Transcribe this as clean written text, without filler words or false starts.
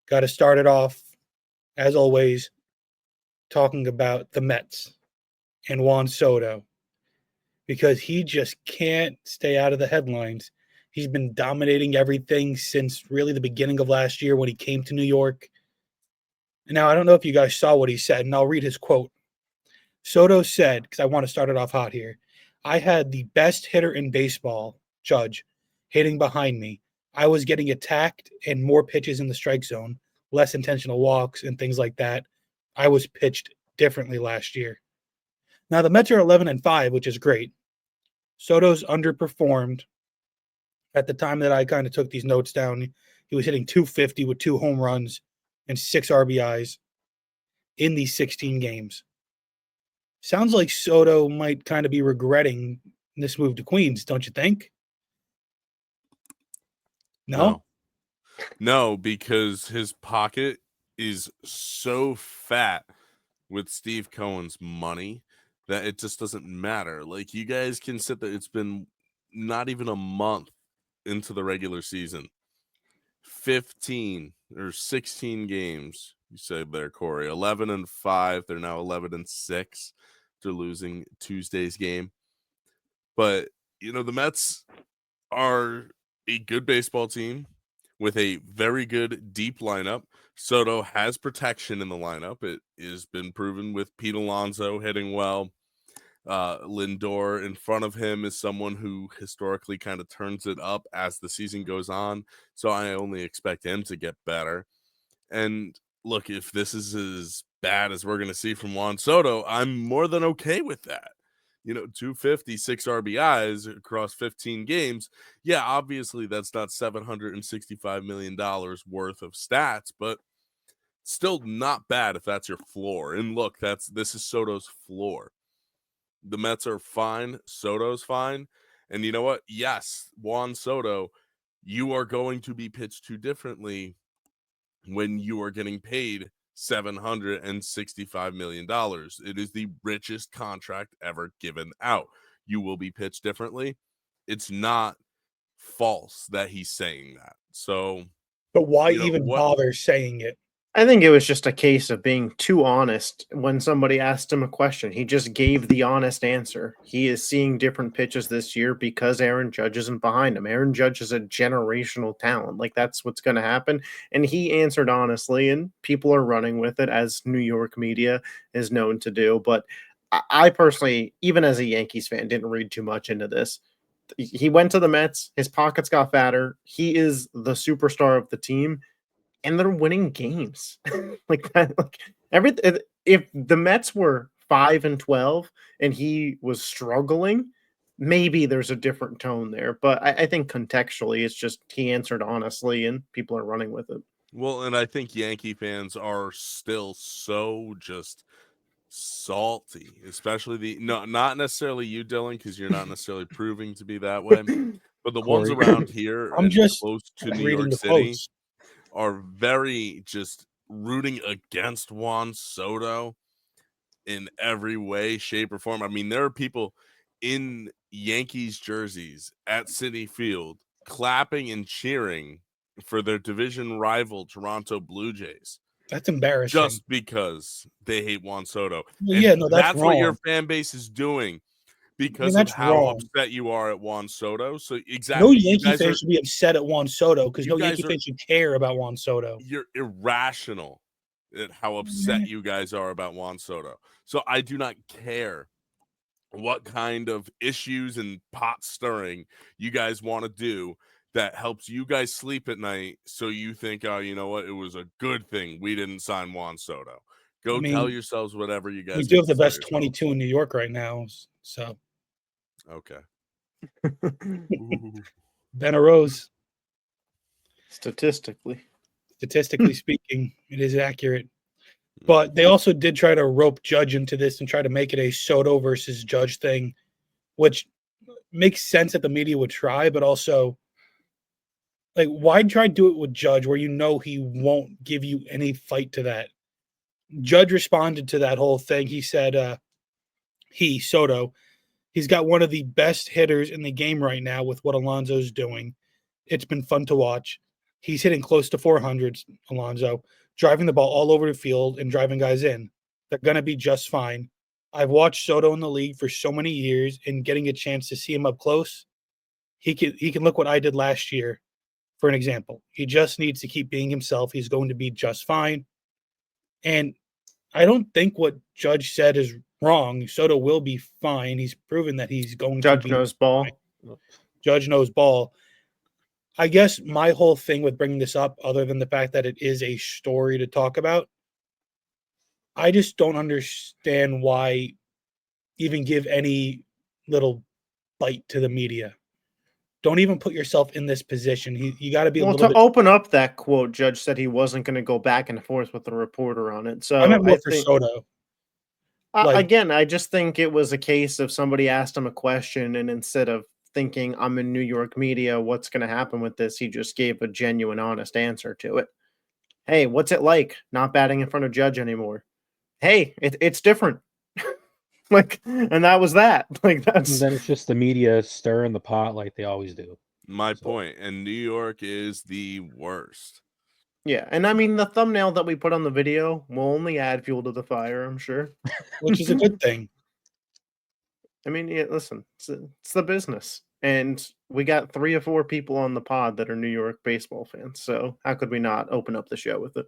Got to start it off, as always, talking about the Mets and Juan Soto because he just can't stay out of the headlines. He's been dominating everything since really the beginning of last year when he came to New York. Now, I don't know if you guys saw what he said, and I'll read his quote. Soto said, because I want to start it off hot here, I had the best hitter in baseball, Judge, hitting behind me. I was getting attacked and more pitches in the strike zone, less intentional walks and things like that. I was pitched differently last year. Now, the Mets are 11-5, which is great. Soto's underperformed. At the time that I kind of took these notes down, he was hitting 250 with 2 home runs and 6 RBIs in these 16 games. Sounds like Soto might kind of be regretting this move to Queens, don't you think? No? No, because his pocket is so fat with Steve Cohen's money that it just doesn't matter. Like, you guys can sit there. It's been not even a month into the regular season. 15 or 16 games, you said there, Corey. 11-5. They're now 11-6. They're losing Tuesday's game. But, the Mets are a good baseball team with a very good deep lineup. Soto has protection in the lineup. It has been proven with Pete Alonso hitting well. Lindor in front of him is someone who historically kind of turns it up as the season goes on. So I only expect him to get better. And look, if this is as bad as we're going to see from Juan Soto, I'm more than okay with that. 256 RBIs across 15 games. Yeah, obviously that's not $765 million worth of stats, but still not bad if that's your floor. And look, this is Soto's floor. The Mets are fine. Soto's fine. And you know what? Yes, Juan Soto, you are going to be pitched to differently when you are getting paid $765 million. It is the richest contract ever given out. You will be pitched differently. It's not false that he's saying that. So, but why even bother saying it? I think it was just a case of being too honest when somebody asked him a question. He just gave the honest answer. He is seeing different pitches this year because Aaron Judge isn't behind him. Aaron Judge is a generational talent. Like, that's what's going to happen. And he answered honestly, and people are running with it, as New York media is known to do. But I personally, even as a Yankees fan, didn't read too much into this. He went to the Mets. His pockets got fatter. He is the superstar of the team. And they're winning games like that. If the Mets were 5-12 and he was struggling, maybe there's a different tone there. But I think contextually, it's just he answered honestly, and people are running with it. Well, and I think Yankee fans are still so just salty, especially not necessarily you, Dylan, because you're not necessarily proving to be that way, but the Corey, ones around here I'm and just close to New reading York the City quotes. are very just rooting against Juan Soto in every way, shape, or form. I mean, there are people in Yankees jerseys at Citi Field clapping and cheering for their division rival Toronto Blue Jays. That's embarrassing. Just because they hate Juan Soto. Well, And yeah, no, that's what your wrong. fan base is doing because that's of how wrong. upset you are at Juan Soto. So exactly, No Yankee fan should be upset at Juan Soto because no Yankee guys fan should care about Juan Soto. You're irrational at how upset you guys are about Juan Soto. So I do not care what kind of issues and pot stirring you guys want to do that helps you guys sleep at night, so you think, oh, you know what, it was a good thing we didn't sign Juan Soto. Go tell yourselves whatever you guys. We do have the best 22 in New York right now, so okay. Ben Arose. Statistically speaking, it is accurate. But they also did try to rope Judge into this and try to make it a Soto versus Judge thing, which makes sense that the media would try, but also, like, why try to do it with Judge where you know he won't give you any fight to that? Judge responded to that whole thing. He said, Soto, he's got one of the best hitters in the game right now with what Alonso's doing. It's been fun to watch. He's hitting close to 400s, Alonso, driving the ball all over the field and driving guys in. They're going to be just fine. I've watched Soto in the league for so many years, and getting a chance to see him up close, he can look what I did last year, for an example. He just needs to keep being himself. He's going to be just fine. And I don't think what Judge said is wrong. Soto will be fine. He's proven that he's going to Judge be knows fine. ball. Judge knows ball. I guess my whole thing with bringing this up, other than the fact that it is a story to talk about, I just don't understand why even give any little bite to the media. Don't even put yourself in this position. You got to be a Well, little to bit. open up that quote, Judge said he wasn't going to go back and forth with the reporter on it. I So meant more I for think, Soto. Like, again, I just think it was a case of somebody asked him a question, and instead of thinking, I'm in New York media, what's going to happen with this, he just gave a genuine, honest answer to it. Hey, what's it like not batting in front of Judge anymore? Hey, it's different. Like, and that was that. Like, And that's then it's just the media stirring the pot like they always do. My So- point. And New York is the worst. yeah. And I mean, the thumbnail that we put on the video will only add fuel to the fire, I'm sure. which is a good thing. I mean, yeah, listen, it's the business. And we got 3 or 4 people on the pod that are New York baseball fans. So how could we not open up the show with it?